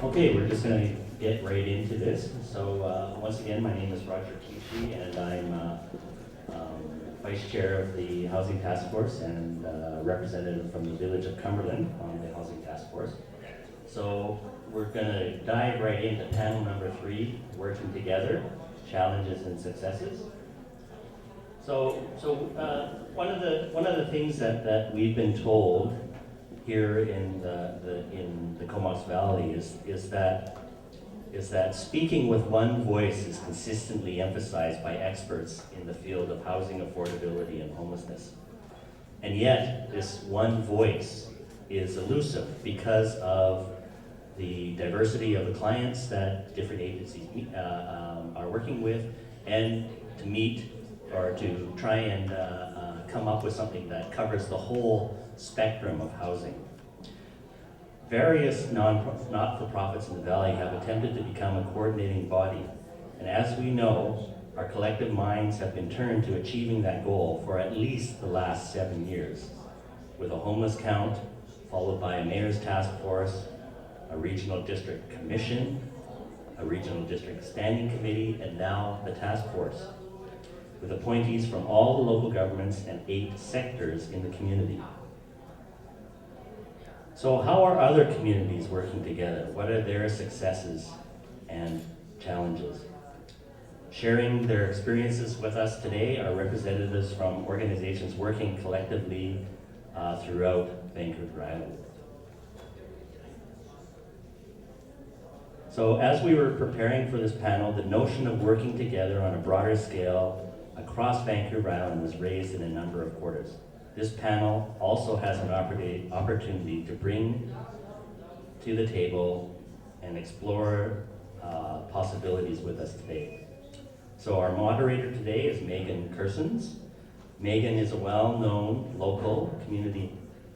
Okay, we're just going to get right into this. So once again, my name is Roger Kishi, and I'm Vice Chair of the Housing Task Force and representative from the Village of Cumberland on the Housing Task Force. So we're going to dive right into panel number 3, Working Together, Challenges and Successes. So one of the things that we've been told here in the Comox Valley is that speaking with one voice is consistently emphasized by experts in the field of housing affordability and homelessness. And yet, this one voice is elusive because of the diversity of the clients that different agencies are working with, and to meet or to try and come up with something that covers the whole spectrum of housing. Various not-for-profits in the Valley have attempted to become a coordinating body, and as we know, our collective minds have been turned to achieving that goal for at least the last 7 years, with a homeless count, followed by a mayor's task force, a regional district commission, a regional district standing committee, and now the task force, with appointees from all the local governments and 8 sectors in the community. So how are other communities working together? What are their successes and challenges? Sharing their experiences with us today are representatives from organizations working collectively throughout Vancouver Island. So as we were preparing for this panel, the notion of working together on a broader scale across Vancouver Island was raised in a number of quarters. This panel also has an opportunity to bring to the table and explore possibilities with us today. So our moderator today is Meaghan Cursons. Meaghan is a well-known local community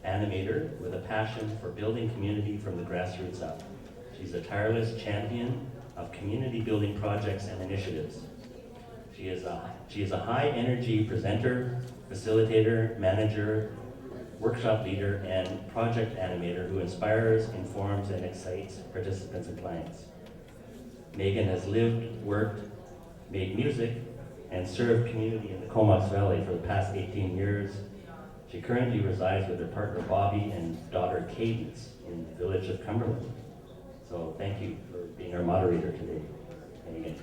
animator with a passion for building community from the grassroots up. She's a tireless champion of community building projects and initiatives. She is a high-energy presenter, facilitator, manager, workshop leader, and project animator who inspires, informs, and excites participants and clients. Meaghan has lived, worked, made music, and served community in the Comox Valley for the past 18 years. She currently resides with her partner Bobby and daughter Cadence in the village of Cumberland. So thank you for being our moderator today, Meaghan.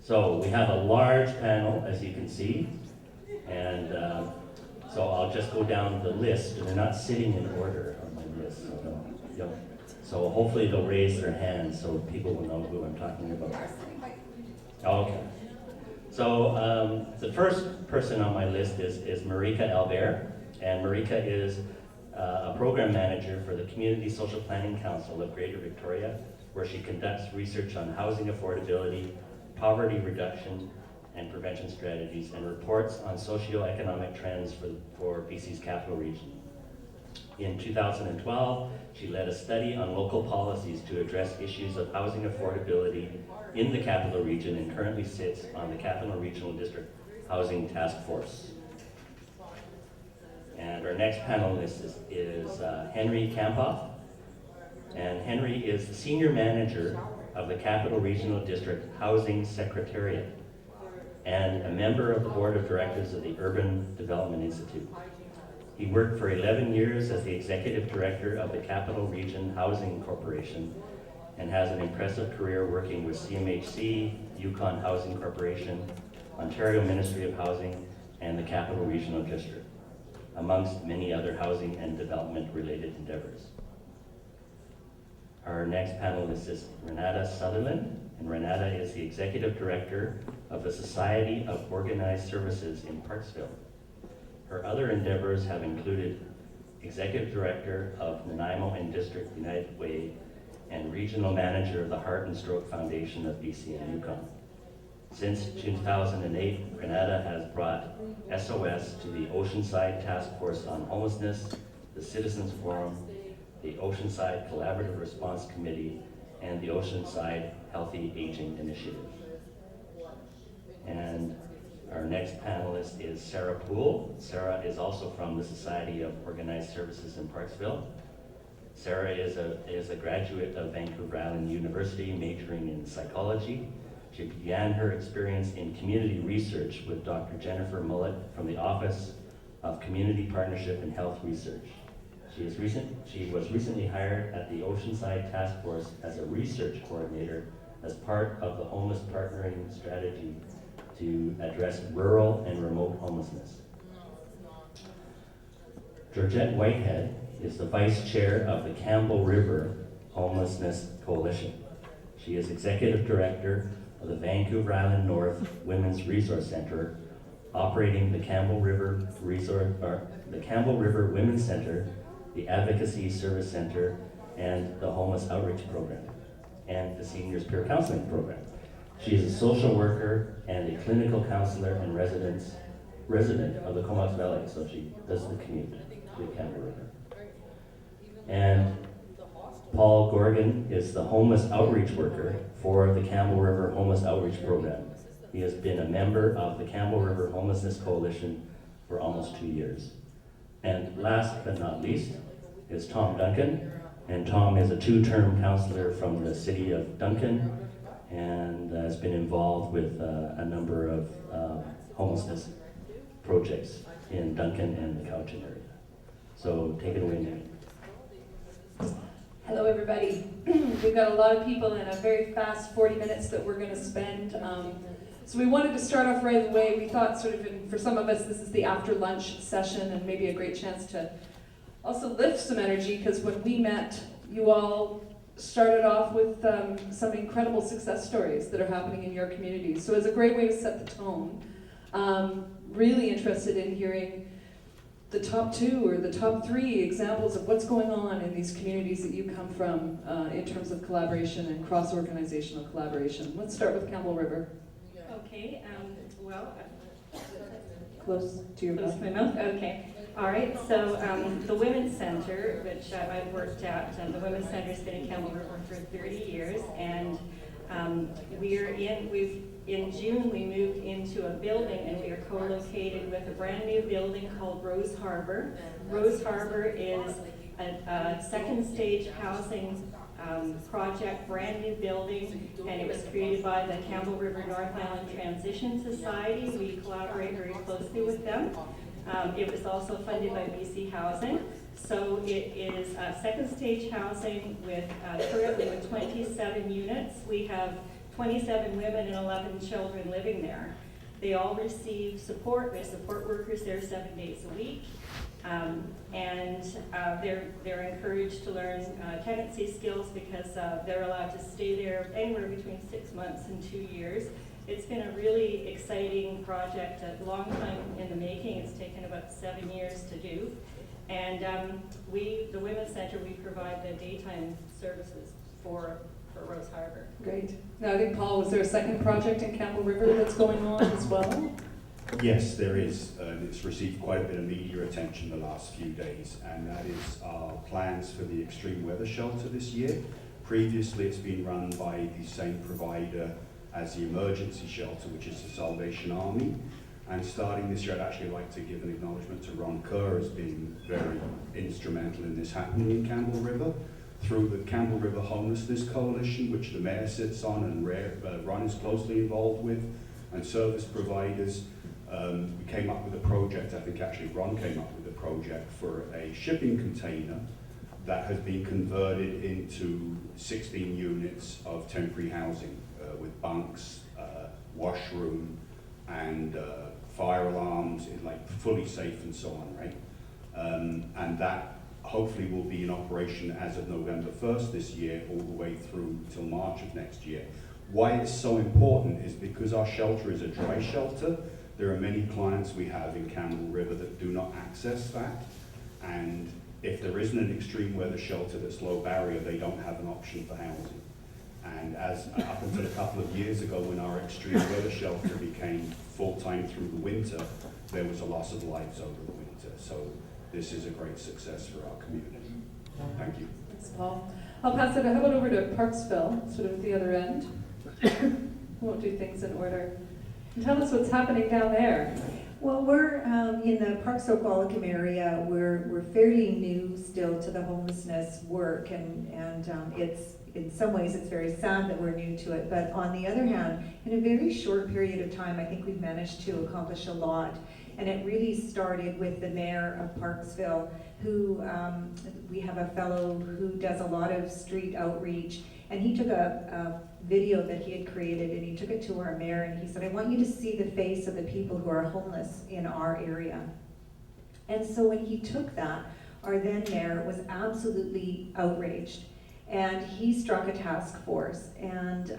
So we have a large panel, as you can see, and so I'll just go down the list. They're not sitting in order on my list, so hopefully they'll raise their hands so people will know who I'm talking about. Okay. So the first person on my list is Marika Albert, and Marika is a program manager for the Community Social Planning Council of Greater Victoria, where she conducts research on housing affordability, poverty reduction and prevention strategies, and reports on socio-economic trends for BC's capital region. In 2012, she led a study on local policies to address issues of housing affordability in the capital region, and currently sits on the Capital Regional District Housing Task Force. And our next panelist is Henry Kamphof, and Henry is the Senior Manager of the Capital Regional District Housing Secretariat and a member of the Board of Directors of the Urban Development Institute. He worked for 11 years as the Executive Director of the Capital Region Housing Corporation and has an impressive career working with CMHC, Yukon Housing Corporation, Ontario Ministry of Housing, and the Capital Regional District, amongst many other housing and development related endeavors. Our next panelist is Renata Sutherland, and Renata is the Executive Director of the Society of Organized Services in Parksville. Her other endeavors have included Executive Director of Nanaimo and District United Way and Regional Manager of the Heart and Stroke Foundation of BC and Yukon. Since 2008, Renata has brought SOS to the Oceanside Task Force on Homelessness, the Citizens Forum, the Oceanside Collaborative Response Committee, and the Oceanside Healthy Aging Initiative. And our next panelist is Sarah Poole. Sarah is also from the Society of Organized Services in Parksville. Sarah is a graduate of Vancouver Island University, majoring in psychology. She began her experience in community research with Dr. Jennifer Mullett from the Office of Community Partnership and Health Research. She was recently hired at the Oceanside Task Force as a research coordinator as part of the homeless partnering strategy to address rural and remote homelessness. Georgette Whitehead is the vice chair of the Campbell River Homelessness Coalition. She is executive director of the Vancouver Island North Women's Resource Center, operating the Campbell River Women's Center, the Advocacy Service Center, and the Homeless Outreach Program, and the Seniors Peer Counseling Program. She is a social worker and a clinical counselor and resident of the Comox Valley, so she does the commute to the Campbell River. And Paul Gorgon is the homeless outreach worker for the Campbell River Homeless Outreach Program. He has been a member of the Campbell River Homelessness Coalition for almost 2 years. And last but not least is Tom Duncan. And Tom is a 2-term counselor from the city of Duncan and has been involved with a number of homelessness projects in Duncan and the Cowichan area. So take it away, Nick. Hello, everybody. We've got a lot of people in a very fast 40 minutes that we're going to spend. So we wanted to start off right away. We thought for some of us, this is the after lunch session and maybe a great chance to also lift some energy, because when we met, you all started off with some incredible success stories that are happening in your communities. So it's a great way to set the tone. Really interested in hearing the top 2 or the top 3 examples of what's going on in these communities that you come from in terms of collaboration and cross-organizational collaboration. Let's start with Campbell River. Okay, well, Close to your close mouth. to my mouth, okay. All right, so the Women's Center, which I've worked at, the Women's Center's been in Campbell River for 30 years, and in June we moved into a building, and we are co-located with a brand new building called Rose Harbor. Rose Harbor is a second stage housing project, brand new building, and it was created by the Campbell River North Island Transition Society. We collaborate very closely with them. It was also funded by BC Housing. So it is second stage housing with currently with 27 units. We have 27 women and 11 children living there. They all receive support. There's support workers there 7 days a week. And they're encouraged to learn tenancy skills, because they're allowed to stay there anywhere between 6 months and 2 years. It's been a really exciting project, a long time in the making. It's taken about 7 years to do. And the Women's Center, we provide the daytime services for Rose Harbor. Great. Now I think, Paul, was there a second project in Campbell River that's going on as well? Yes, there is. It's received quite a bit of media attention the last few days, and that is our plans for the extreme weather shelter this year. Previously, it's been run by the same provider as the emergency shelter, which is the Salvation Army. And starting this year, I'd actually like to give an acknowledgement to Ron Kerr as being very instrumental in this happening in Campbell River. Through the Campbell River Homelessness Coalition, which the Mayor sits on and Ron is closely involved with, and service providers, we came up with a project. I think actually Ron came up with a project for a shipping container that has been converted into 16 units of temporary housing with bunks, washroom, and fire alarms, like fully safe and so on, right? And that hopefully will be in operation as of November 1st this year, all the way through till March of next year. Why it's so important is because our shelter is a dry shelter. There are many clients we have in Campbell River that do not access that, and if there isn't an extreme weather shelter that's low barrier, they don't have an option for housing. And as up until a couple of years ago, when our extreme weather shelter became full-time through the winter, there was a loss of lives over the winter. So this is a great success for our community. Thank you. Thanks, Paul. I'll pass it. How about over to Parksville, sort of at the other end? We won't do things in order. And tell us what's happening down there. Well, we're in the Park-Soqualicum area. We're fairly new still to the homelessness work, and it's in some ways it's very sad that we're new to it. But on the other hand, in a very short period of time, I think we've managed to accomplish a lot. And it really started with the mayor of Parksville, who we have a fellow who does a lot of street outreach, and he took a video that he had created and he took it to our mayor and he said, I want you to see the face of the people who are homeless in our area. And so when he took that, our then mayor was absolutely outraged. And he struck a task force, and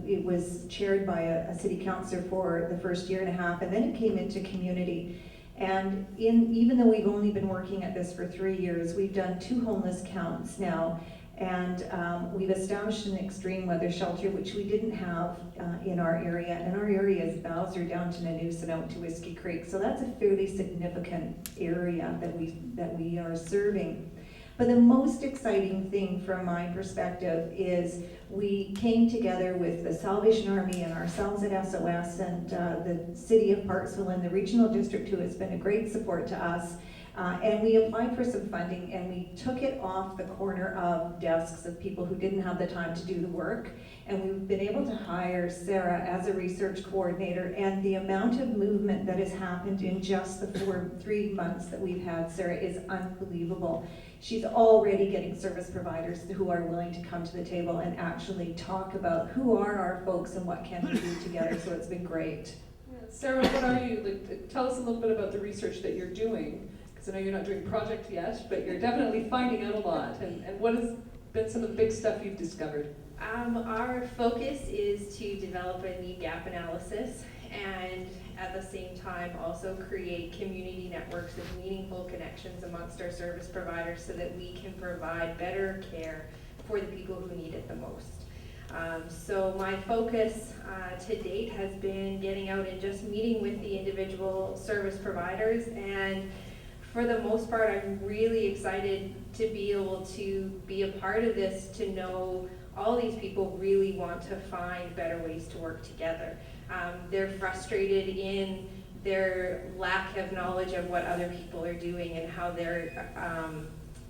it was chaired by a city councillor for the first year and a half, and then it came into community. And even though we've only been working at this for 3 years, we've done 2 homeless counts now, and we've established an extreme weather shelter, which we didn't have in our area, and our area is Bowser down to Nanoose and out to Whiskey Creek, so that's a fairly significant area that we are serving. But the most exciting thing from my perspective is we came together with the Salvation Army and ourselves at SOS and the City of Parksville and the Regional District, who has been a great support to us. And we applied for some funding and we took it off the corner of desks of people who didn't have the time to do the work. And we've been able to hire Sarah as a research coordinator, and the amount of movement that has happened in just the 3 months that we've had Sarah is unbelievable. She's already getting service providers who are willing to come to the table and actually talk about who are our folks and what can we do together, so it's been great. Yeah. Sarah, what are you, tell us a little bit about the research that you're doing, because I know you're not doing project yet, but you're definitely finding out a lot, and what has been some of the big stuff you've discovered? Our focus is to develop a need gap analysis and at the same time also create community networks of meaningful connections amongst our service providers so that we can provide better care for the people who need it the most. So my focus to date has been getting out and just meeting with the individual service providers, and for the most part I'm really excited to be able to be a part of this, to know all these people really want to find better ways to work together. They're frustrated in their lack of knowledge of what other people are doing and how they're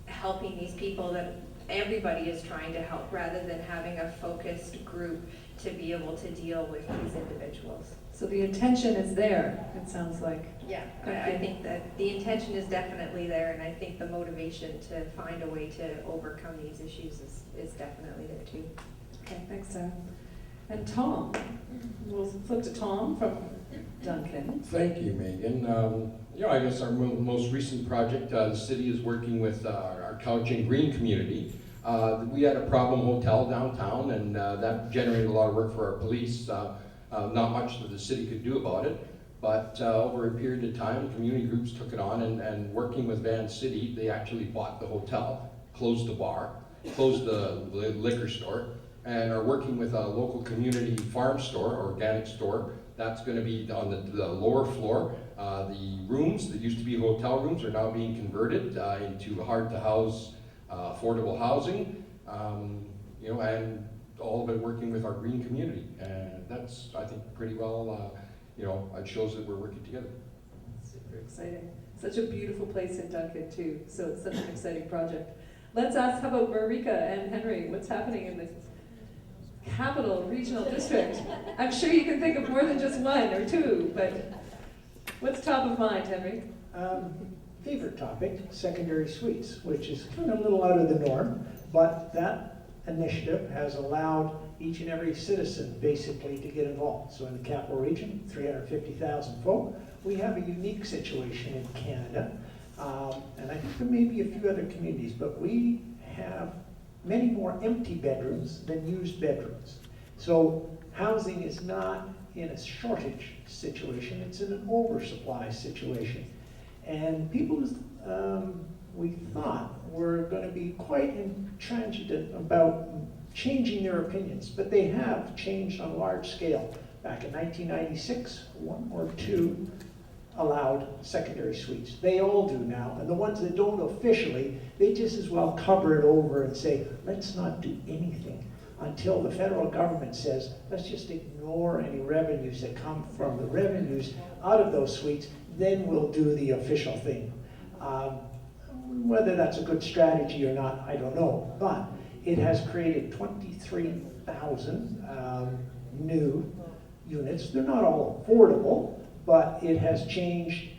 helping these people that everybody is trying to help, rather than having a focused group to be able to deal with these individuals. So the intention is there, it sounds like. Yeah, I think that the intention is definitely there, and I think the motivation to find a way to overcome these issues is definitely there too. Okay, thanks, Sarah. And Tom, we'll flip to Tom from Duncan. Thank you, Meaghan. I guess our most recent project, the city is working with our Couch and Green community. We had a problem hotel downtown, and that generated a lot of work for our police. Not much that the city could do about it, but over a period of time, community groups took it on, and working with Van City, they actually bought the hotel, closed the bar, closed the liquor store, and are working with a local community farm store, organic store. That's going to be on the lower floor. The rooms that used to be hotel rooms are now being converted into hard-to-house, affordable housing, and all of it working with our green community. And that's, I think, pretty well, it shows that we're working together. Super exciting. Such a beautiful place in Duncan too, so it's such an exciting project. Let's ask, how about Marika and Henry, what's happening in the Capital Regional District? I'm sure you can think of more than just one or two, but what's top of mind, Henry? Favorite topic, secondary suites, which is kind of a little out of the norm, but that initiative has allowed each and every citizen basically to get involved. So in the Capital Region, 350,000 folk, we have a unique situation in Canada, and I think there may be a few other communities, but we have many more empty bedrooms than used bedrooms. So housing is not in a shortage situation, it's in an oversupply situation. And people, we thought, were going to be quite intransigent about changing their opinions, but they have changed on a large scale. Back in 1996, 1 or 2 allowed secondary suites. They all do now, and the ones that don't officially, they just as well cover it over and say, let's not do anything. until the federal government says, let's just ignore any revenues that come from the revenues out of those suites, then we'll do the official thing. Whether that's a good strategy or not, I don't know, but it has created 23,000 new units. They're not all affordable, but it has changed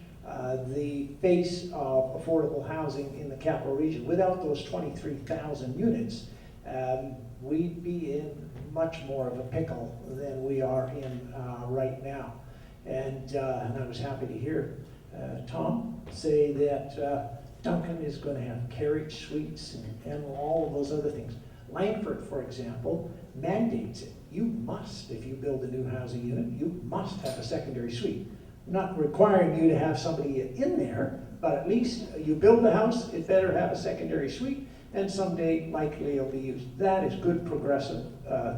the face of affordable housing in the capital region. Without those 23,000 units, we'd be in much more of a pickle than we are in right now. And I was happy to hear Tom say that Duncan is going to have carriage suites and all of those other things. Langford, for example, mandates it. You must, if you build a new housing unit, you must have a secondary suite. Not requiring you to have somebody in there, but at least you build the house, it better have a secondary suite, and someday likely it'll be used. That is good progressive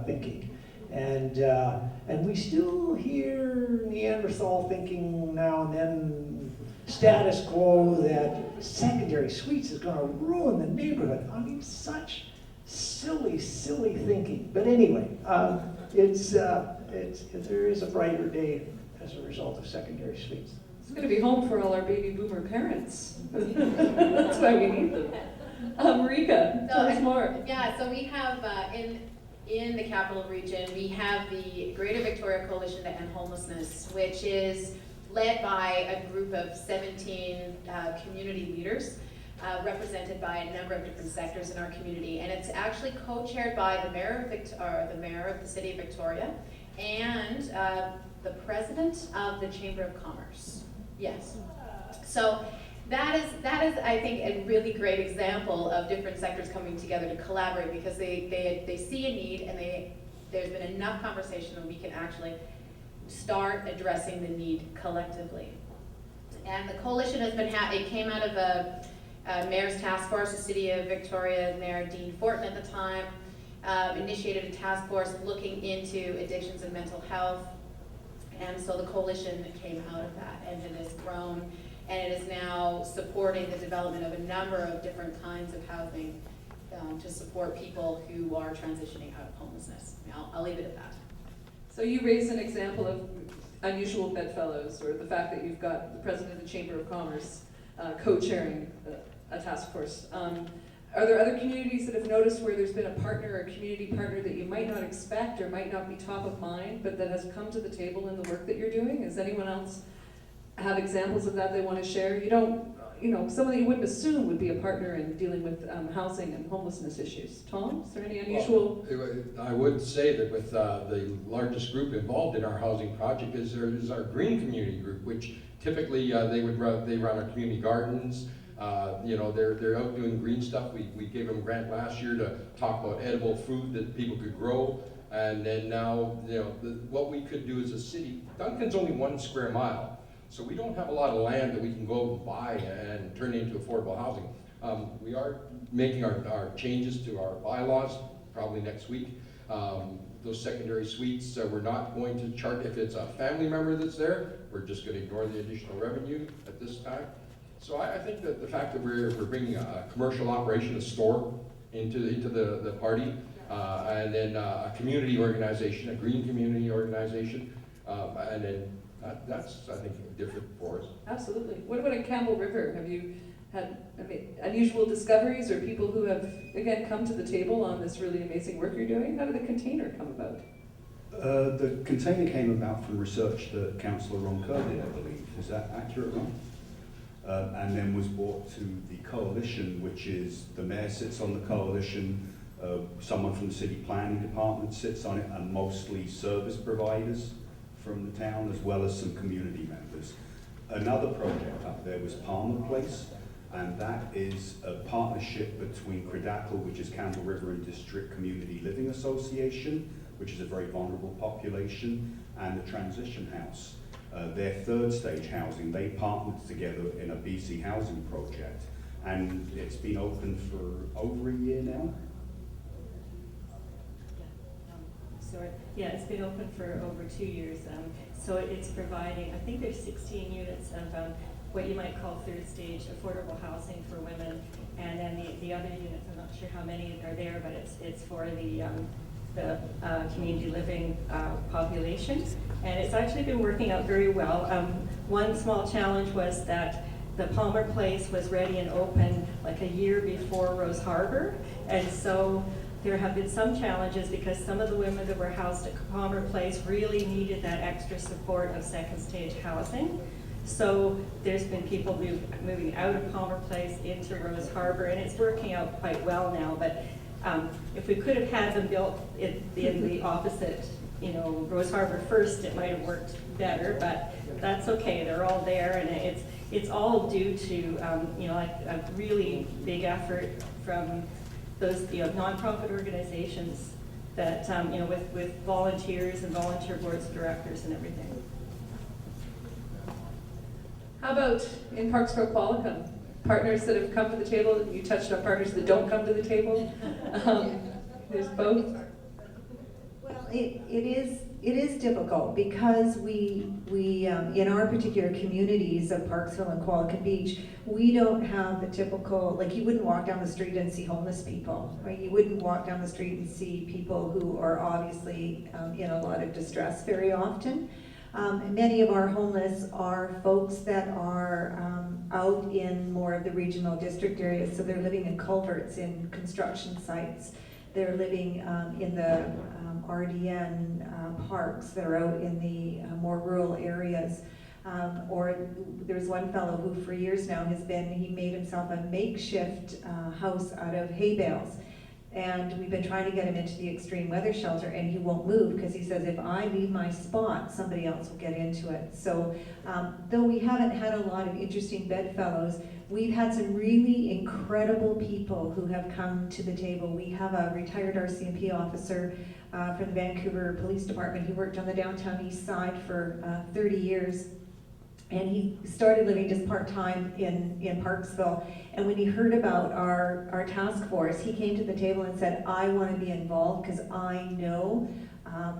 thinking. And we still hear Neanderthal thinking now and then, status quo, that secondary suites is going to ruin the neighborhood. I mean, such silly, silly thinking. But anyway, there is a brighter day as a result of secondary suites. It's going to be home for all our baby boomer parents. That's why we need them. Marika, tell us more. Yeah, so we have in the capital region, we have the Greater Victoria Coalition to End Homelessness, which is led by a group of 17 community leaders, represented by a number of different sectors in our community, and it's actually co-chaired by the mayor of the city of Victoria and the president of the Chamber of Commerce. Yes. So that is, I think, a really great example of different sectors coming together to collaborate, because they see a need, and there's been enough conversation that we can actually start addressing the need collectively. And the coalition has been, it came out of a mayor's task force. The city of Victoria Mayor Dean Fortin at the time initiated a task force looking into addictions and mental health. And so the coalition came out of that, and it has grown, and it is now supporting the development of a number of different kinds of housing to support people who are transitioning out of homelessness. I'll leave it at that. So you raised an example of unusual bedfellows, or the fact that you've got the president of the Chamber of Commerce co-chairing a task force. Are there other communities that have noticed where there's been a partner or a community partner that you might not expect or might not be top of mind, but that has come to the table in the work that you're doing? Does anyone else have examples of that they want to share? Someone that you wouldn't assume would be a partner in dealing with housing and homelessness issues. Tom, is there any unusual? Well, I would say that with the largest group involved in our housing project is our green community group, which typically they run our community gardens. They're out doing green stuff. We gave them a grant last year to talk about edible food that people could grow. And then now, what we could do as a city, Duncan's only 1 square mile. So we don't have a lot of land that we can go and buy and turn into affordable housing. We are making our changes to our bylaws probably next week. Those secondary suites, we're not going to charge, if it's a family member that's there, we're just going to ignore the additional revenue at this time. So I think that the fact that we're bringing a commercial operation, a store, into the party, and then a community organization, a green community organization, and then that's, I think, different for us. Absolutely. What about in Campbell River? Have you had unusual discoveries, or people who have, again, come to the table on this really amazing work you're doing? How did the container come about? The container came about from research that Councillor Roger did, I believe. Is that accurate, Ron? And then was brought to the coalition, which is the mayor sits on the coalition, someone from the city planning department sits on it, and mostly service providers from the town, as well as some community members. Another project up there was Palmer Place, and that is a partnership between Credacle, which is Campbell River and District Community Living Association, which is a very vulnerable population, and the Transition House. Their 3rd stage housing, they partnered together in a BC housing project, and it's been open for over a year now. Yeah, it's been open for over 2 years. So it's providing, I think there's 16 units of what you might call 3rd stage affordable housing for women, and then the other units, I'm not sure how many are there, but it's for the the community living population. And it's actually been working out very well. One small challenge was that the Palmer Place was ready and open like a year before Rose Harbor. And so there have been some challenges because some of the women that were housed at Palmer Place really needed that extra support of second stage housing. So there's been people moving out of Palmer Place into Rose Harbor, and it's working out quite well now. But if we could have had them built in the opposite, Rose Harbor first, it might have worked better, but that's okay. They're all there, and it's all due to a really big effort from those nonprofit organizations that with volunteers and volunteer boards of directors and everything. How about in Parksville Qualicum? Partners that have come to the table, you touched on partners that don't come to the table. There's both. Well, it is difficult because we in our particular communities of Parksville and Qualicum Beach, we don't have the typical, like you wouldn't walk down the street and see homeless people, right? You wouldn't walk down the street and see people who are obviously in a lot of distress very often. Many of our homeless are folks that are out in more of the regional district areas, so they're living in culverts, in construction sites. They're living in the RDN parks that are out in the more rural areas. Or there's one fellow who for years now he made himself a makeshift house out of hay bales. And we've been trying to get him into the extreme weather shelter, and he won't move because he says, if I leave my spot, somebody else will get into it. So though we haven't had a lot of interesting bedfellows, we've had some really incredible people who have come to the table. We have a retired RCMP officer from the Vancouver Police Department who worked on the downtown east side for 30 years. And he started living just part-time in Parksville. And when he heard about our task force, he came to the table and said, I want to be involved because I know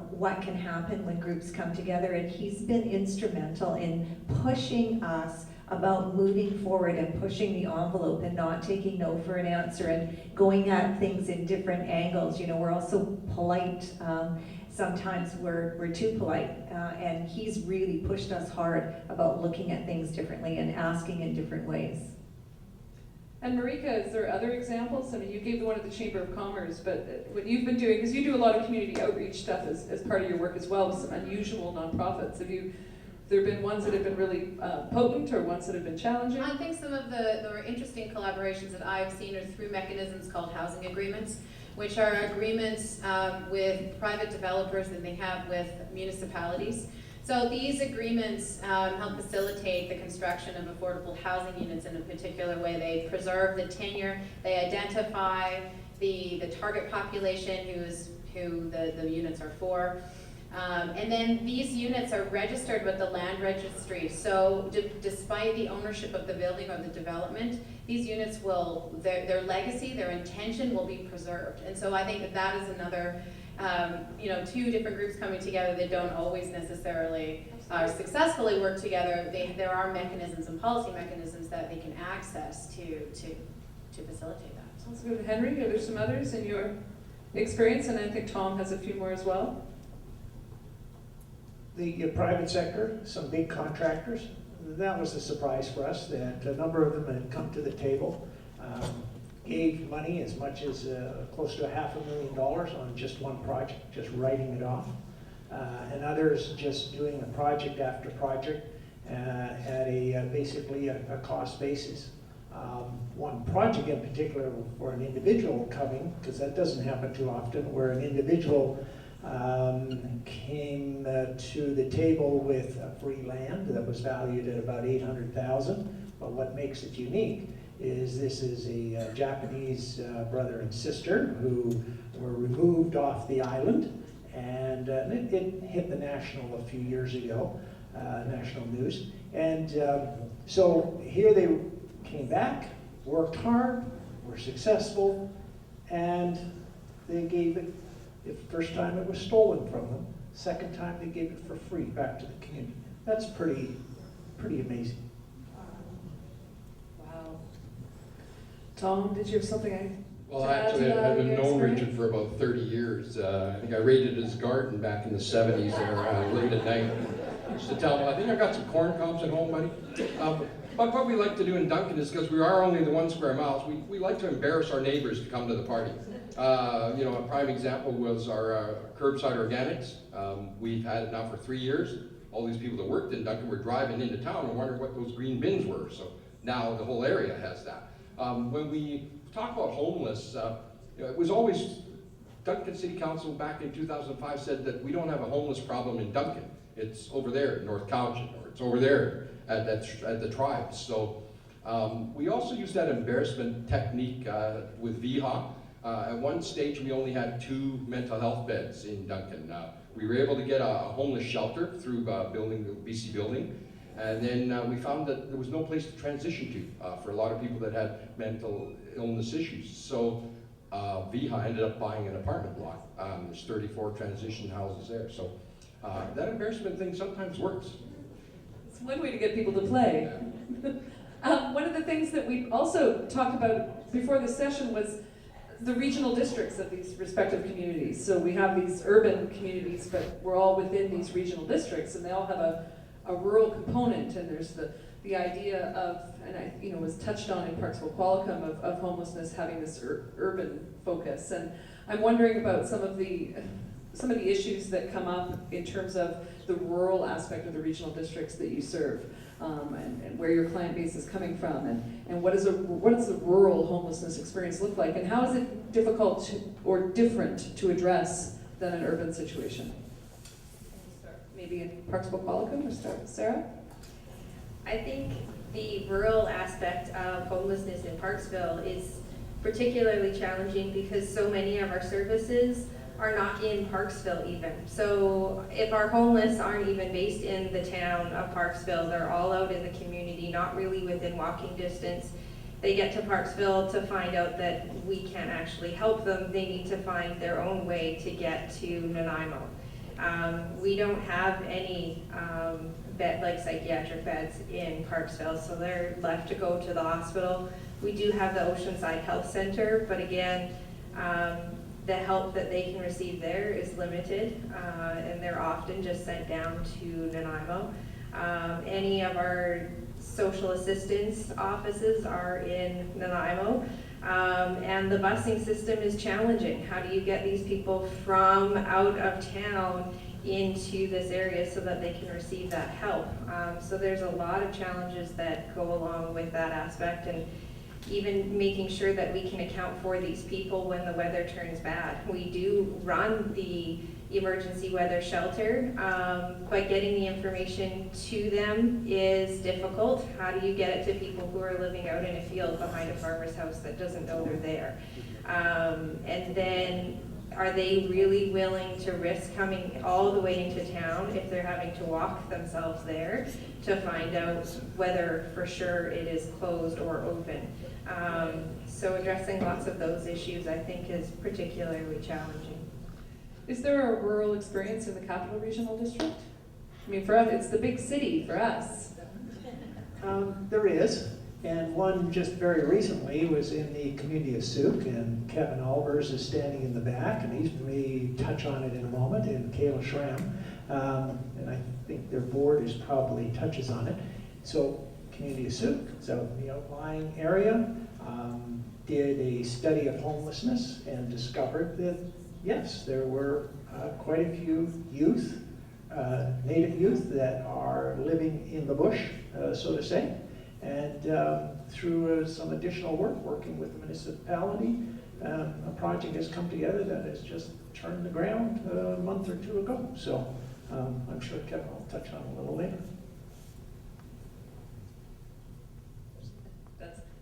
what can happen when groups come together. And he's been instrumental in pushing us about moving forward and pushing the envelope and not taking no for an answer and going at things in different angles. We're also polite. Sometimes we're too polite, and he's really pushed us hard about looking at things differently and asking in different ways. And Marika, is there other examples? I mean, you gave the one at the Chamber of Commerce, but what you've been doing, because you do a lot of community outreach stuff as part of your work as well with some unusual nonprofits. There have been ones that have been really potent or ones that have been challenging? I think some of the more interesting collaborations that I've seen are through mechanisms called housing agreements, which are agreements with private developers that they have with municipalities. So these agreements help facilitate the construction of affordable housing units in a particular way. They preserve the tenure, they identify the target population who the units are for. And then these units are registered with the land registry. So despite the ownership of the building or the development, these units their legacy, their intention will be preserved. And so I think that is another, two different groups coming together that don't always necessarily successfully work together. There are mechanisms and policy mechanisms that they can access to facilitate that. Sounds good. Henry, are there some others in your experience? And I think Tom has a few more as well. The private sector, some big contractors, that was a surprise for us that a number of them had come to the table, gave money as much as close to $500,000 on just one project, just writing it off, and others just doing a project after project at basically a cost basis. One project in particular for an individual coming, because that doesn't happen too often, where an individual came to the table with free land that was valued at about $800,000. But what makes it unique is this is a Japanese brother and sister who were removed off the island, and it hit the national a few years ago, national news. And so here they came back, worked hard, were successful, and they gave it. The first time it was stolen from them, second time they gave it for free back to the community. That's pretty amazing. Wow. Tom, did you have something? Well, to add actually, to that I've in known your Richard experience? for about 30 years. I think I raided his garden back in the 70s there late at night. Used to tell him, I think I got some corn cobs at home, buddy. But what we like to do in Duncan is, because we are only the 1 square miles, we like to embarrass our neighbors to come to the party. You know, a prime example was our curbside organics. We've had it now for 3 years. All these people that worked in Duncan were driving into town and wondering what those green bins were. So now the whole area has that. When we talk about homeless, you know, it was always, Duncan City Council back in 2005 said that we don't have a homeless problem in Duncan. It's over there in North Cowichan, or it's over there at the tribes. So we also use that embarrassment technique with VHA. At one stage, we only had 2 mental health beds in Duncan. We were able to get a homeless shelter through building the BC building. And then we found that there was no place to transition to for a lot of people that had mental illness issues. So VHA ended up buying an apartment block. There's 34 transition houses there. So that embarrassment thing sometimes works. It's one way to get people to play. One of the things that we also talked about before this session was the regional districts of these respective communities. So we have these urban communities, but we're all within these regional districts, and they all have a rural component. And there's the idea of, and I was touched on in Parksville Qualicum of homelessness having this urban focus. And I'm wondering about some of the issues that come up in terms of the rural aspect of the regional districts that you serve, and where your client base is coming from, and what does the rural homelessness experience look like, and how is it difficult or different to address than an urban situation? Maybe in Parksville Qualicum, or start with Sarah? I think the rural aspect of homelessness in Parksville is particularly challenging because so many of our services are not in Parksville even. So if our homeless aren't even based in the town of Parksville, they're all out in the community, not really within walking distance. They get to Parksville to find out that we can't actually help them. They need to find their own way to get to Nanaimo. We don't have any psychiatric beds in Parksville, so they're left to go to the hospital. We do have the Oceanside Health Center, but again, the help that they can receive there is limited, and they're often just sent down to Nanaimo. Any of our social assistance offices are in Nanaimo, and the busing system is challenging. How do you get these people from out of town into this area so that they can receive that help? So there's a lot of challenges that go along with that aspect, and even making sure that we can account for these people when the weather turns bad. We do run the emergency weather shelter, but getting the information to them is difficult. How do you get it to people who are living out in a field behind a farmer's house that doesn't know they're there? And then are they really willing to risk coming all the way into town if they're having to walk themselves there to find out whether for sure it is closed or open? So addressing lots of those issues, I think, is particularly challenging. Is there a rural experience in the Capital Regional District? I mean, for us, it's the big city for us. There is, and one just very recently was in the community of Souk, and Kevin Albers is standing in the back, and he may touch on it in a moment, and Kayla Schramm, and I think their board is probably touches on it. So community of Souk, so the outlying area, did a study of homelessness and discovered that yes, there were quite a few youth, native youth that are living in the bush, so to say. And through some additional work, working with the municipality, a project has come together that has just turned the ground a month or two ago. So I'm sure Kevin will touch on it a little later.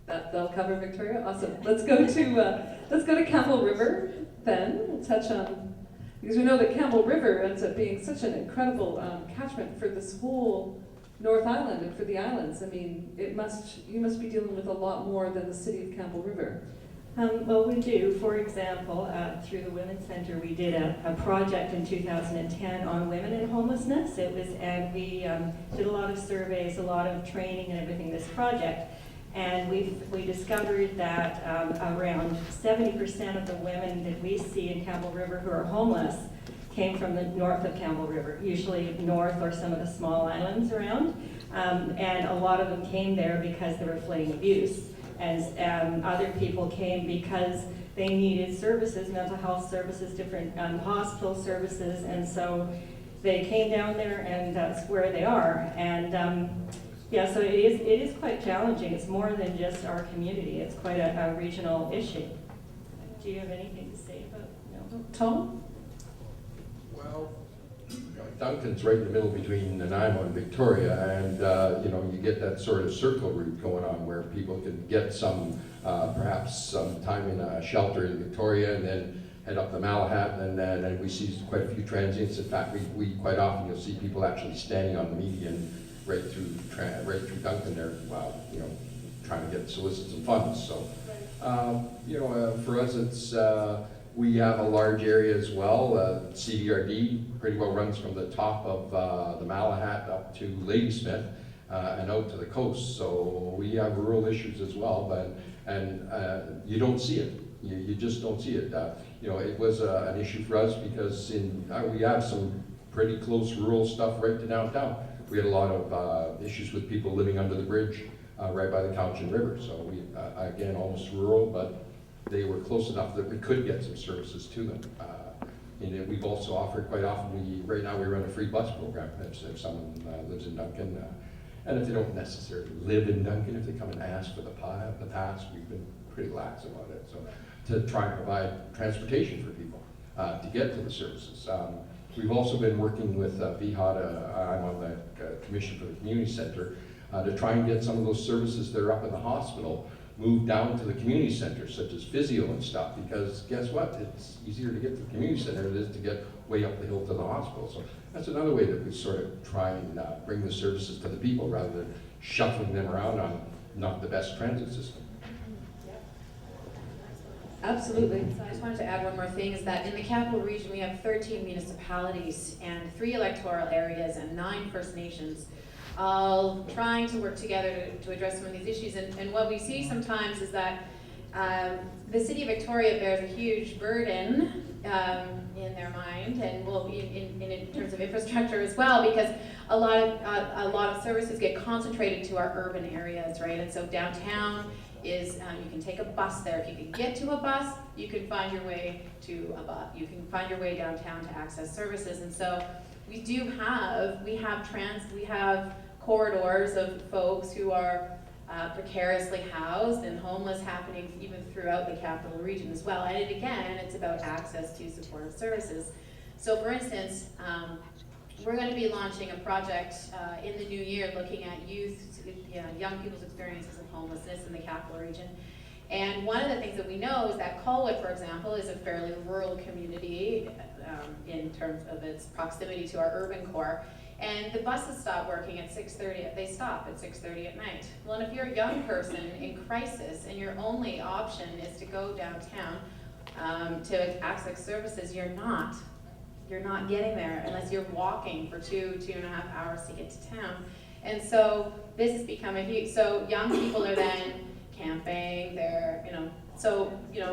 That'll cover Victoria. Awesome. Let's go to Campbell River then. We'll touch on, because we know that Campbell River ends up being such an incredible catchment for this whole North Island and for the islands. I mean, you must be dealing with a lot more than the city of Campbell River. Well, we do. For example, through the Women's Center, we did a project in 2010 on women and homelessness. And we did a lot of surveys, a lot of training and everything, this project. And we discovered that around 70% of the women that we see in Campbell River who are homeless came from the north of Campbell River, usually north or some of the small islands around. And a lot of them came there because they were fleeing abuse. And other people came because they needed services, mental health services, different hospital services, and so they came down there, and that's where they are. And yeah, so it is quite challenging. It's more than just our community. It's quite a regional issue. Do you have anything to say about no? Tom? Well, Duncan's right in the middle between Nanaimo and Victoria, and you get that sort of circle route going on where people can get some, perhaps some time in a shelter in Victoria, and then head up the Malahat, and we see quite a few transients. In fact, we quite often you'll see people actually standing on the median right through Duncan there, while trying to solicit some funds. So, for us, it's. We have a large area as well. CVRD pretty well runs from the top of the Malahat up to Ladysmith and out to the coast. So we have rural issues as well, and you don't see it. You just don't see it. It was an issue for us because we have some pretty close rural stuff right to downtown. We had a lot of issues with people living under the bridge right by the Cumberland River. So we, again, almost rural, but they were close enough that we could get some services to them. And we've also offered quite often, right now we run a free bus program if someone lives in Duncan. And if they don't necessarily live in Duncan, if they come and ask for the pass, we've been pretty lax about it. So to try and provide transportation for people to get to the services. We've also been working with VHOT, I'm on the Commission for the Community Center, to try and get some of those services that are up in the hospital moved down to the community centers, such as physio and stuff, because guess what? It's easier to get to the community center than it is to get way up the hill to the hospital. So that's another way that we sort of try and bring the services to the people rather than shuffling them around on not the best transit system. Absolutely. So I just wanted to add one more thing, is that in the capital region we have 13 municipalities and 3 electoral areas and 9 First Nations, all trying to work together to address some of these issues. And what we see sometimes is that the city of Victoria bears a huge burden in their mind, and will be in terms of infrastructure as well, because a lot of services get concentrated to our urban areas, right? And so downtown is you can take a bus there. If you can get to a bus, you can find your way to a bus. You can find your way downtown to access services. And so we have corridors of folks who are precariously housed and homeless happening even throughout the capital region as well. And again, it's about access to supportive services. So for instance, we're going to be launching a project in the new year looking at young people's experiences of homelessness in the capital region. And one of the things that we know is that Colwood, for example, is a fairly rural community in terms of its proximity to our urban core. And the buses stop working at 6:30. They stop at 6:30 at night. Well, and if you're a young person in crisis and your only option is to go downtown to access services, you're not getting there unless you're walking for 2.5 hours to get to town. And so this has become a huge, so young people are then camping,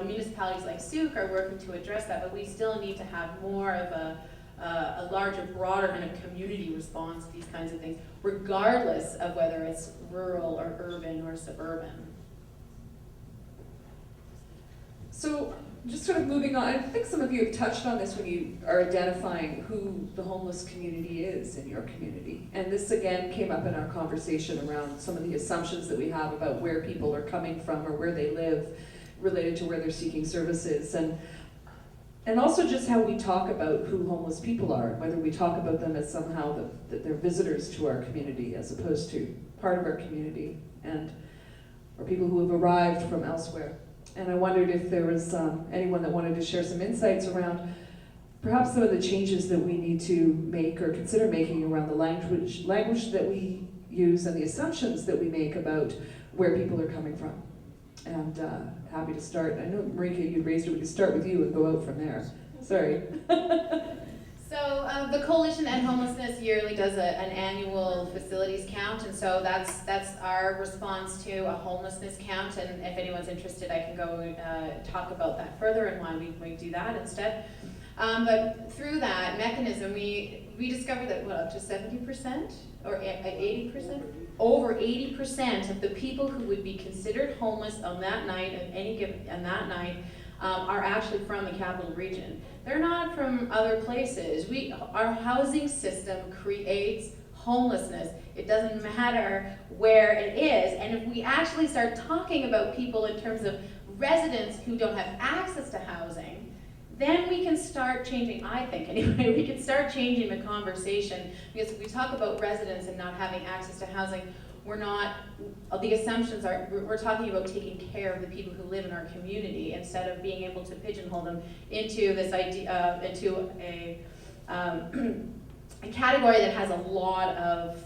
municipalities like Souk are working to address that, but we still need to have more of a larger, broader kind of community response to these kinds of things, regardless of whether it's rural or urban or suburban. So just sort of moving on, I think some of you have touched on this when you are identifying who the homeless community is in your community. And this again came up in our conversation around some of the assumptions that we have about where people are coming from or where they live related to where they're seeking services. And also just how we talk about who homeless people are, whether we talk about them as somehow that they're visitors to our community as opposed to part of our community, or people who have arrived from elsewhere. And I wondered if there was anyone that wanted to share some insights around perhaps some of the changes that we need to make or consider making around the language that we use and the assumptions that we make about where people are coming from. And happy to start. I know, Marika, you raised it. We could start with you and go out from there. Sorry. So The Coalition to End Homelessness yearly does an annual facilities count, and so that's our response to a homelessness count. And if anyone's interested, I can go talk about that further and why we do that instead. But through that mechanism, we discovered that up to 70% or 80%, over 80% of the people who would be considered homeless on that night, are actually from the capital region. They're not from other places. Our housing system creates homelessness. It doesn't matter where it is. And if we actually start talking about people in terms of residents who don't have access to housing, then we can start changing, I think anyway, we can start changing the conversation. Because if we talk about residents and not having access to housing, the assumptions are, we're talking about taking care of the people who live in our community instead of being able to pigeonhole them into this idea, into a category that has a lot of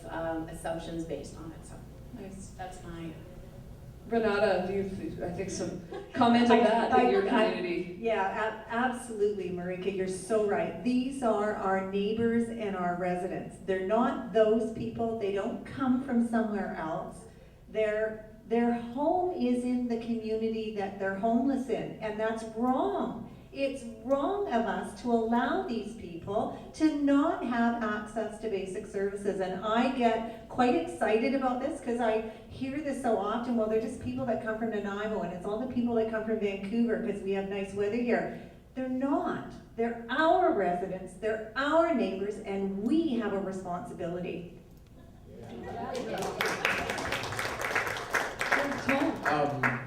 assumptions based on it. So that's my... Renata, do you, I think, some comment on that in your community? Yeah, absolutely, Marika, you're so right. These are our neighbors and our residents. They're not those people. They don't come from somewhere else. Their home is in the community that they're homeless in, and that's wrong. It's wrong of us to allow these people to not have access to basic services. And I get quite excited about this because I hear this so often. Well, they're just people that come from Nanaimo, and it's all the people that come from Vancouver because we have nice weather here. They're not. They're our residents, they're our neighbors, and we have a responsibility.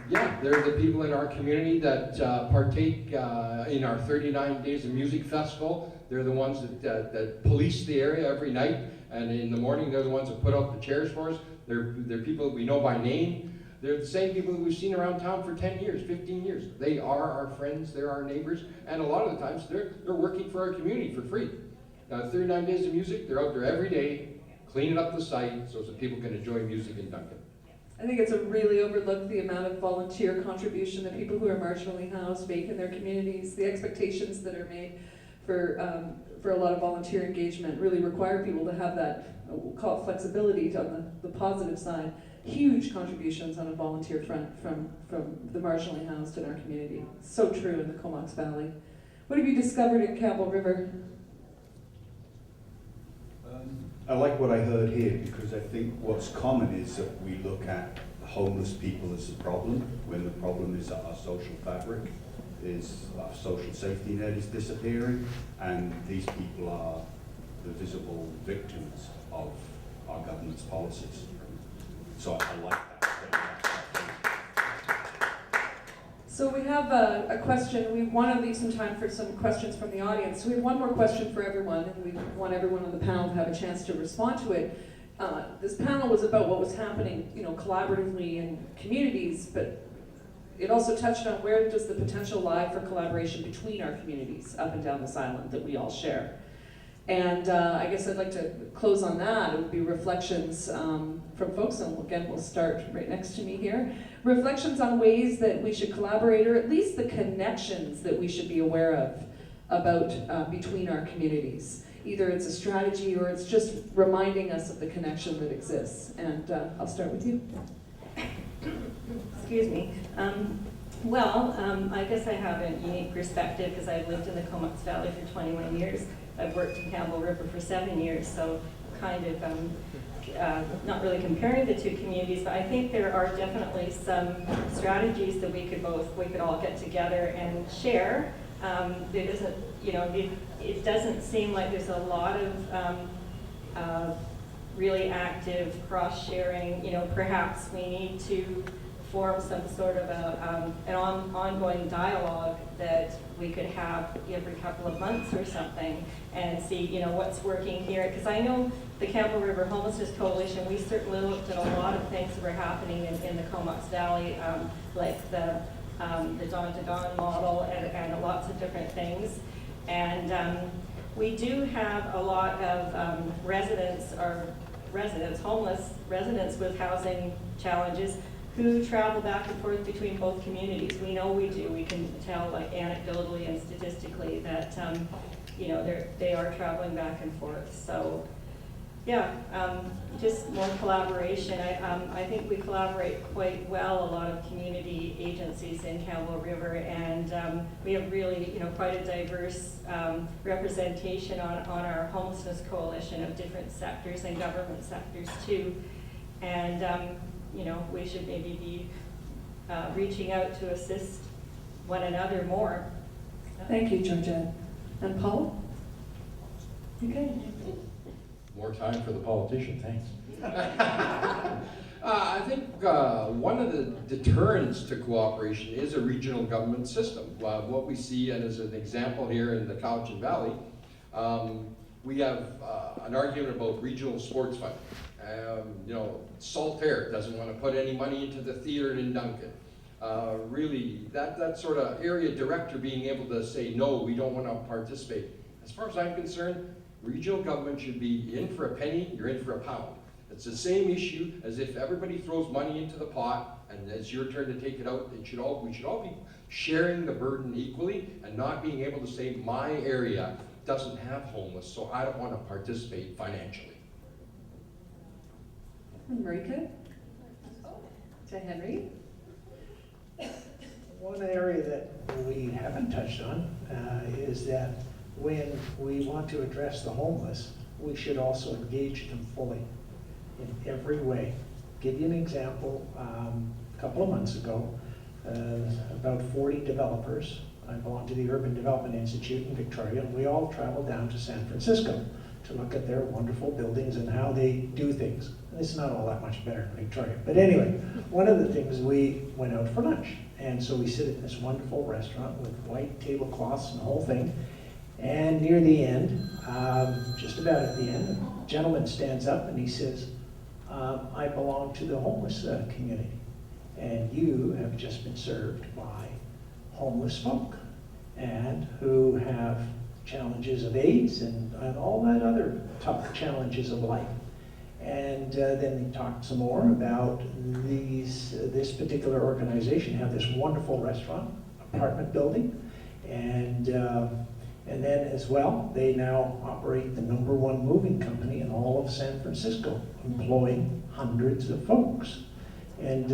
Yeah, they're the people in our community that partake in our 39 Days of Music Festival. They're the ones that police the area every night, and in the morning they're the ones that put out the chairs for us. They're people that we know by name. They're the same people that we've seen around town for 10 years, 15 years. They are our friends, they're our neighbors, and a lot of the times they're working for our community for free. 39 Days of Music, they're out there every day cleaning up the site so that people can enjoy music in Duncan. I think it's a really overlooked, the amount of volunteer contribution that people who are marginally housed make in their communities. The expectations that are made for a lot of volunteer engagement really require people to have that, we'll call it flexibility on the positive side. Huge contributions on a volunteer front from the marginally housed in our community. So true in the Comox Valley. What have you discovered in Campbell River? I like what I heard here because I think what's common is that we look at homeless people as a problem when the problem is that our social fabric is, our social safety net is disappearing, and these people are the visible victims of our government's policies. So I like that. So we have a question. We want to leave some time for some questions from the audience. So we have one more question for everyone, and we want everyone on the panel to have a chance to respond to it. This panel was about what was happening, collaboratively in communities, but it also touched on where does the potential lie for collaboration between our communities up and down this island that we all share. And I guess I'd like to close on that. It would be reflections from folks, and again, we'll start right next to me here. Reflections on ways that we should collaborate, or at least the connections that we should be aware of about between our communities. Either it's a strategy or it's just reminding us of the connection that exists. And I'll start with you. Excuse me. I guess I have a unique perspective because I've lived in the Comox Valley for 21 years. I've worked in Campbell River for 7 years, so kind of not really comparing the two communities, but I think there are definitely some strategies that we could all get together and share. There isn't, it doesn't seem like there's a lot of really active cross-sharing. Perhaps we need to form some sort of an ongoing dialogue that we could have every couple of months or something and see, what's working here. Because I know the Campbell River Homelessness Coalition, we certainly looked at a lot of things that were happening in the Comox Valley, like the dawn-to-dawn model and lots of different things. And we do have a lot of homeless residents with housing challenges who travel back and forth between both communities. We know we do. We can tell, like, anecdotally and statistically that, you know, they are traveling back and forth. So, yeah, just more collaboration. I think we collaborate quite well, a lot of community agencies in Campbell River, and we have really, you know, quite a diverse representation on our homelessness coalition of different sectors and government sectors too. And, you know, we should maybe be reaching out to assist one another more. Thank you, Georgette. And Paul? Okay. More time for the politician, thanks. I think one of the deterrents to cooperation is a regional government system. What we see, and as an example here in the Cowichan Valley, we have an argument about regional sports funding. You know, Saltaire doesn't want to put any money into the theater in Duncan. Really, that sort of area director being able to say, no, we don't want to participate. As far as I'm concerned, regional government should be in for a penny, you're in for a pound. It's the same issue as if everybody throws money into the pot and it's your turn to take it out. We should all be sharing the burden equally and not being able to say my area doesn't have homeless, so I don't want to participate financially. Marika? To Henry? One area that we haven't touched on is that when we want to address the homeless, we should also engage them fully in every way. Give you an example, a couple of months ago, about 40 developers, I belong to the Urban Development Institute in Victoria, and we all traveled down to San Francisco to look at their wonderful buildings and how they do things. And it's not all that much better in Victoria. But anyway, one of the things, we went out for lunch. And so we sit at this wonderful restaurant with white tablecloths and the whole thing. And near the end, just about at the end, a gentleman stands up and he says, I belong to the homeless community. And you have just been served by homeless folk and who have challenges of AIDS and all that other tough challenges of life. And then they talked some more about this particular organization have this wonderful restaurant, apartment building, and then as well, they now operate the #1 moving company in all of San Francisco, employing hundreds of folks. And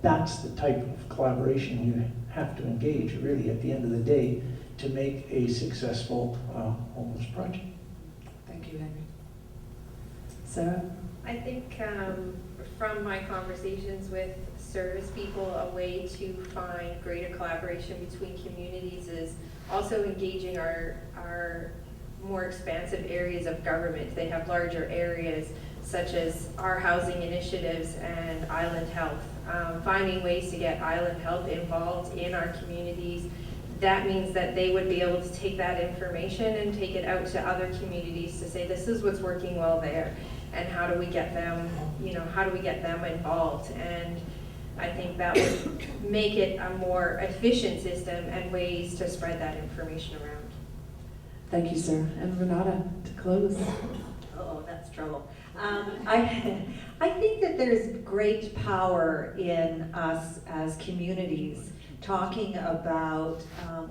that's the type of collaboration you have to engage, really, at the end of the day, to make a successful homeless project. Thank you, Henry. Sarah? I think from my conversations with service people, a way to find greater collaboration between communities is also engaging our more expansive areas of government. They have larger areas such as our housing initiatives and Island Health. Finding ways to get Island Health involved in our communities. That means that they would be able to take that information and take it out to other communities to say, this is what's working well there, and how do we get them, how do we get them involved? And I think that would make it a more efficient system and ways to spread that information around. Thank you, Sarah. And Renata, to close. Oh, that's trouble. I think that there's great power in us as communities talking about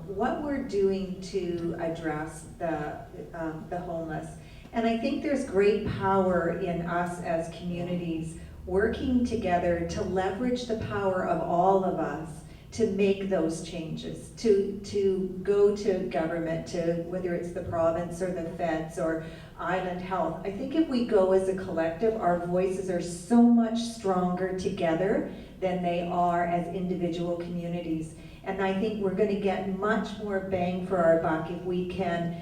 what we're doing to address the homeless. And I think there's great power in us as communities working together to leverage the power of all of us to make those changes, to go to government, to whether it's the province or the feds or Island Health. I think if we go as a collective, our voices are so much stronger together than they are as individual communities. And I think we're going to get much more bang for our buck if we can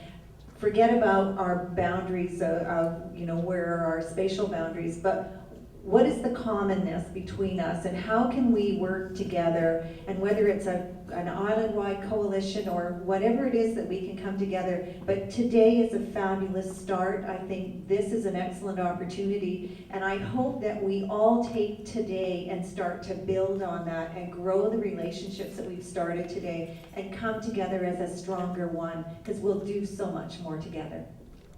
forget about our boundaries of where are our spatial boundaries, but what is the commonness between us and how can we work together, and whether it's an island-wide coalition or whatever it is that we can come together. But today is a fabulous start. I think this is an excellent opportunity, and I hope that we all take today and start to build on that and grow the relationships that we've started today and come together as a stronger one, because we'll do so much more together.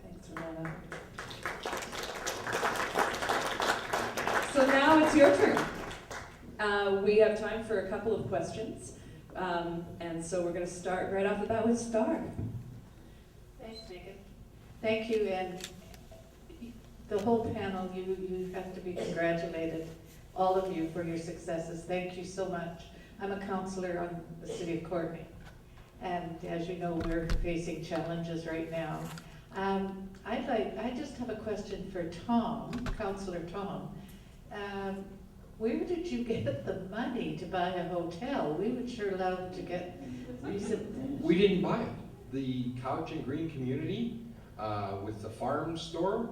Thanks, Renata. So now it's your turn. We have time for a couple of questions. And so we're going to start right off the bat with Star. Thanks, Megan. Thank you, and the whole panel, you have to be congratulated, all of you, for your successes. Thank you so much. I'm a councillor on the city of Courtenay, and as you know, we're facing challenges right now. I just have a question for Tom, Councillor Tom. Where did you get the money to buy a hotel? We would sure love to get recent. We didn't buy it. The Couch and Green community with the farm store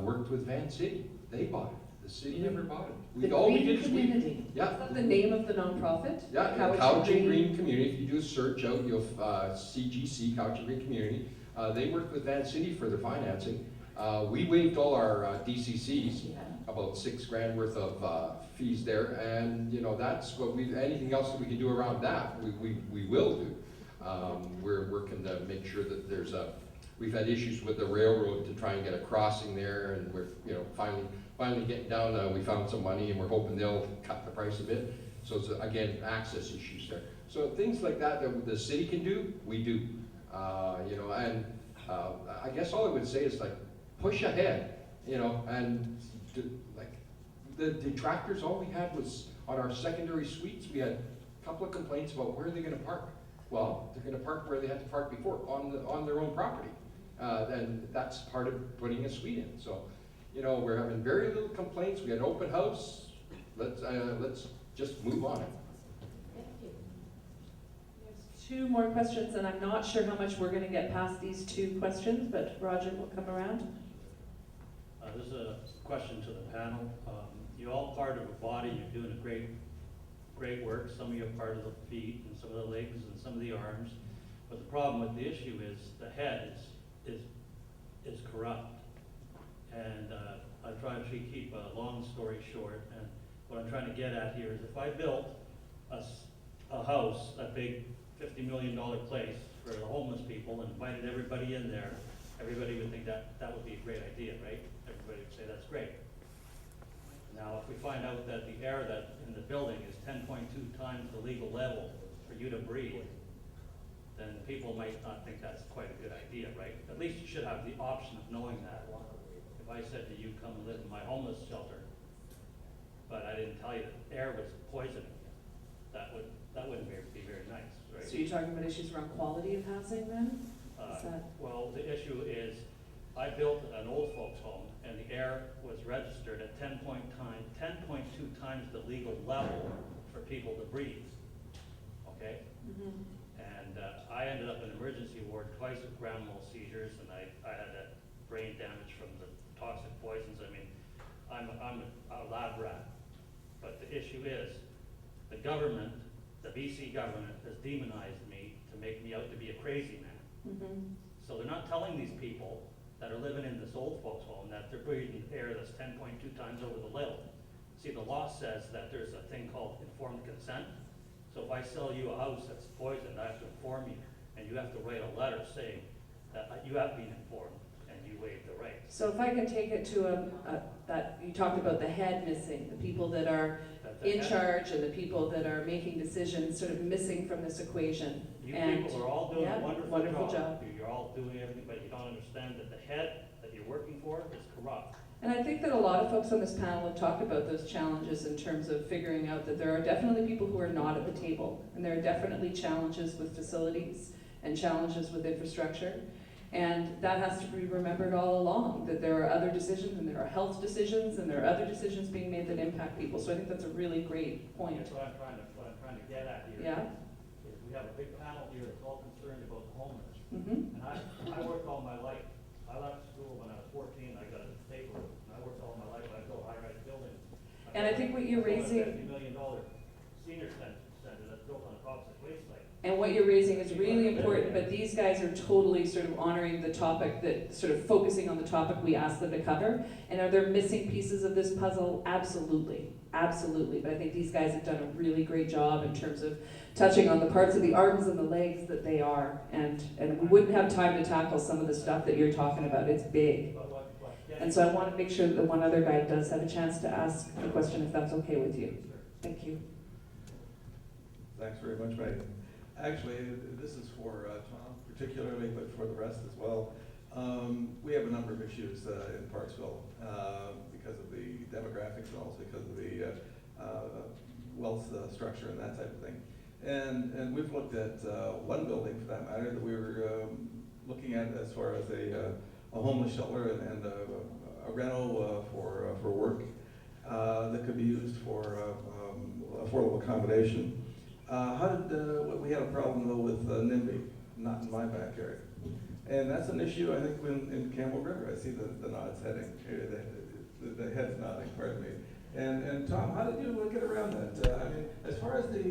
worked with Van City. They bought it. The city never bought it. The All we Green did is community. Is that the name of the nonprofit? Yeah, Couch and Green Community. If you do a search out, you'll CGC, Couch and Green Community. They worked with Van City for their financing. We waived all our DCCs, about $6,000 worth of fees there, and you know that's what we. Anything else that we can do around that, we will do. We're working to make sure that there's a. We've had issues with the railroad to try and get a crossing there, and we're finally getting down. We found some money, and we're hoping they'll cut the price a bit. So it's, again, access issues there. So things like that the city can do, we do. And I guess all I would say is like push ahead, and like the detractors. All we had was on our secondary suites. We had a couple of complaints about where are they going to park. Well, they're going to park where they had to park before, on their own property. And that's part of putting a suite in. So, we're having very little complaints. We had open house. Let's just move on it. There's 2 more questions, and I'm not sure how much we're going to get past these 2 questions, but Roger will come around. This is a question to the panel. You're all part of a body. You're doing a great work. Some of you are part of the feet, and some of the legs, and some of the arms. But the problem with the issue is the head is corrupt. And I try to keep a long story short. And what I'm trying to get at here is if I built a house, a big $50 million place for the homeless people, and invited everybody in there, everybody would think that would be a great idea, right? Everybody would say that's great. Now, if we find out that the air that in the building is 10.2 times the legal level for you to breathe, then people might not think that's quite a good idea, right? At least you should have the option of knowing that. If I said to you, come and live in my homeless shelter, but I didn't tell you that air was poisoning, that wouldn't be very nice, right? So you're talking about issues around quality of housing then? Well, the issue is, I built an old folks home, and the air was registered at 10.2 times the legal level for people to breathe, okay? Mm-hmm. And I ended up in emergency ward twice with grand mal seizures, and I had that brain damage from the toxic poisons. I mean, I'm a lab rat. But the issue is, the government, the BC government, has demonized me to make me out to be a crazy man. Mm-hmm. So they're not telling these people that are living in this old folks home that they're breathing air that's 10.2 times over the level. See, the law says that there's a thing called informed consent. So if I sell you a house that's poisoned, I have to inform you, and you have to write a letter saying that you have been informed and you waive the right. So if I can take it to that you talked about the head missing, the people that are in charge and the people that are making decisions sort of missing from this equation. You and people are all doing a wonderful job. job. You're all doing everything, but you don't understand that the head that you're working for is corrupt. And I think that a lot of folks on this panel have talked about those challenges in terms of figuring out that there are definitely people who are not at the table, and there are definitely challenges with facilities and challenges with infrastructure. And that has to be remembered all along, that there are other decisions, and there are health decisions, and there are other decisions being made that impact people. So I think that's a really great point. That's what I'm trying to get at here. Yeah? Is we have a big panel here that's all concerned about the homeless. Mm-hmm. And I worked all my life. I left school when I was 14. I got a paper, and I worked all my life. I built high-rise buildings. And I think what you're raising, $50 million senior center that's built on a toxic waste site. and what you're raising is really important, but these guys are totally sort of honoring the topic, that sort of focusing on the topic we asked them to cover. And are there missing pieces of this puzzle? Absolutely, absolutely. But I think these guys have done a really great job in terms of touching on the parts of the arms and the legs that they are. And we wouldn't have time to tackle some of the stuff that you're talking about. It's big. And so I want to make sure that the one other guy does have a chance to ask the question, if that's okay with you. Thank you. Thanks very much, Meg. Actually, this is for Tom particularly, but for the rest as well. We have a number of issues in Parksville because of the demographics and also because of the wealth structure and that type of thing. And we've looked at one building, for that matter, that we were looking at as far as a homeless shelter and a rental for work that could be used for affordable accommodation. We had a problem though with NIMBY, not in my backyard. And that's an issue, I think, in Campbell River. I see the nods heading, the head's nodding, pardon me. And Tom, how did you get around that? I mean, as far as the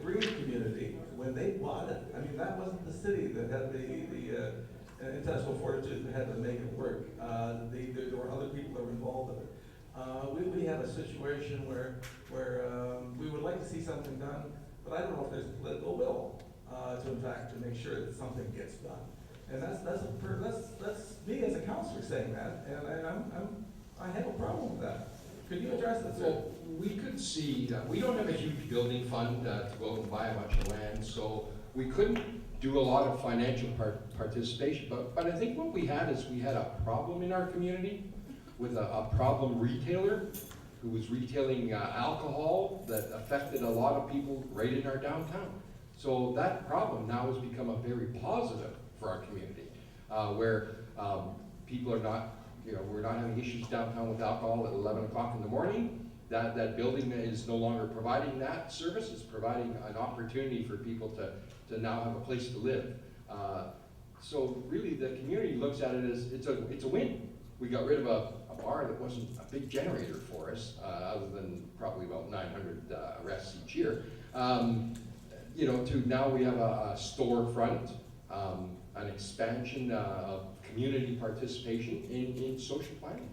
green community, when they bought it, I mean, that wasn't the city that had the intellectual fortitude that had to make it work. There were other people that were involved in it. We have a situation where we would like to see something done, but I don't know if there's political will to make sure that something gets done. And that's me as a councillor saying that, and I have a problem with that. Could you address that, sir? Well, we could see, we don't have a huge building fund to go out and buy a bunch of land, so we couldn't do a lot of financial participation, but I think what we had is we had a problem in our community with a problem retailer who was retailing alcohol that affected a lot of people right in our downtown. So that problem now has become a very positive for our community, where people are not, we're not having issues downtown with alcohol at 11 o'clock in the morning. That building is no longer providing that service. It's providing an opportunity for people to now have a place to live. So really the community looks at it as it's a win. We got rid of a bar that wasn't a big generator for us, other than probably about 900 arrests each year. To now we have a storefront, an expansion of community participation in social planning.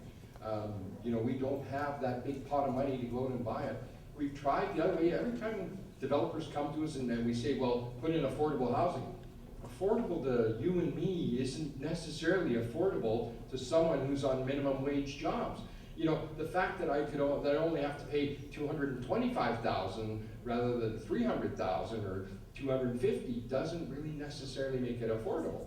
We don't have that big pot of money to go out and buy it. We've tried the other way. Every time developers come to us and we say, well, put in affordable housing. Affordable to you and me isn't necessarily affordable to someone who's on minimum wage jobs. The fact that I only have to pay $225,000 rather than $300,000 or $250 doesn't really necessarily make it affordable.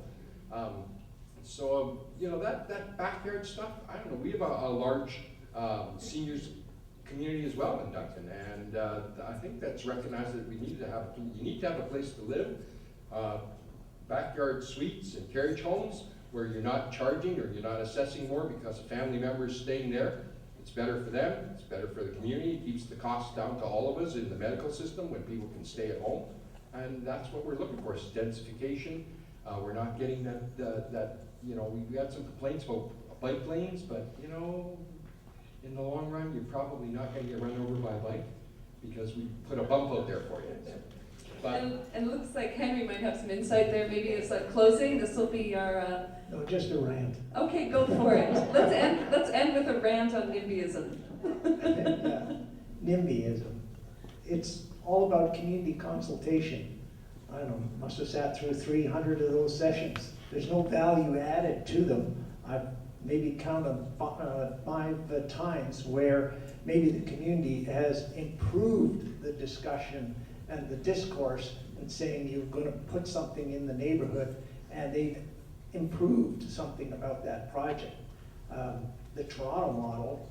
That backyard stuff, I don't know. We have a large seniors community as well in Duncan, and I think that's recognized that you need to have a place to live. Backyard suites and carriage homes where you're not charging or you're not assessing more because a family member is staying there. It's better for them, it's better for the community, it keeps the costs down to all of us in the medical system when people can stay at home. And that's what we're looking for, is densification. We're not getting we had some complaints about bike lanes, but in the long run, you're probably not going to get run over by a bike because we put a bump out there for you. But and it looks like Henry might have some insight there. Maybe it's like closing. This will be our. No, just a rant. Okay, go for it. Let's end with a rant on NIMBYism. NIMBYism. It's all about community consultation. I don't know, must have sat through 300 of those sessions. There's no value added to them. I've maybe counted 5 times where maybe the community has improved the discussion and the discourse and saying you're going to put something in the neighborhood, and they've improved something about that project. The Toronto model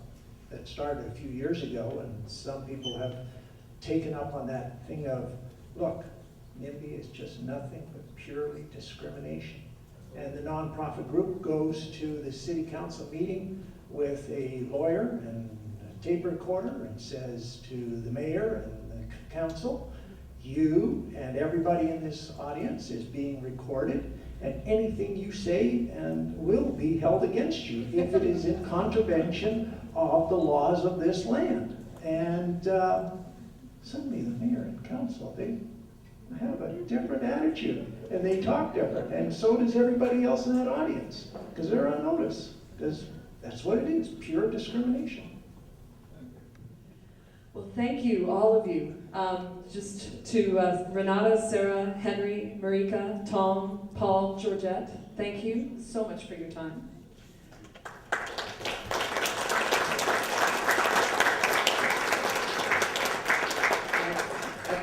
that started a few years ago, and some people have taken up on that thing of, look, NIMBY is just nothing but purely discrimination. And the nonprofit group goes to the city council meeting with a lawyer and a tape recorder and says to the mayor and the council, you and everybody in this audience is being recorded, and anything you say and will be held against you if it is in contravention of the laws of this land. And suddenly the mayor and council, they have a different attitude, and they talk different, and so does everybody else in that audience, because they're on notice, because that's what it is, pure discrimination. Well, thank you, all of you. Just to Renata, Sarah, Henry, Marika, Tom, Paul, Georgette, thank you so much for your time.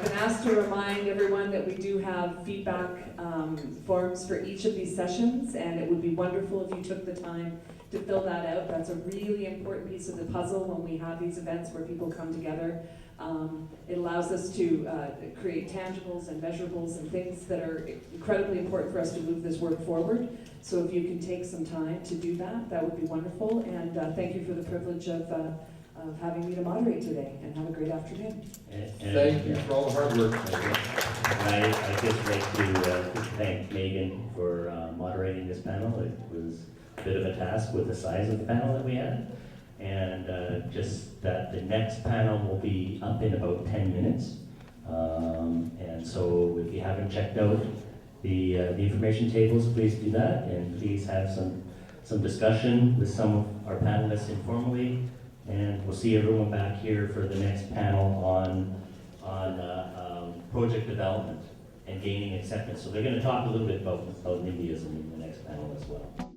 been asked to remind everyone that we do have feedback forms for each of these sessions, and it would be wonderful if you took the time to fill that out. That's a really important piece of the puzzle when we have these events where people come together. It allows us to create tangibles and measurables and things that are incredibly important for us to move this work forward. So if you can take some time to do that, that would be wonderful. And thank you for the privilege of having me to moderate today, and have a great afternoon. Thank you for all the hard work. And I'd just like to thank Meaghan for moderating this panel. It was a bit of a task with the size of the panel that we had. And just that the next panel will be up in about 10 minutes. And so if you haven't checked out the information tables, please do that. And please have some discussion with some of our panelists informally. And we'll see everyone back here for the next panel on project development and gaining acceptance. So they're going to talk a little bit about NIMBYism in the next panel as well.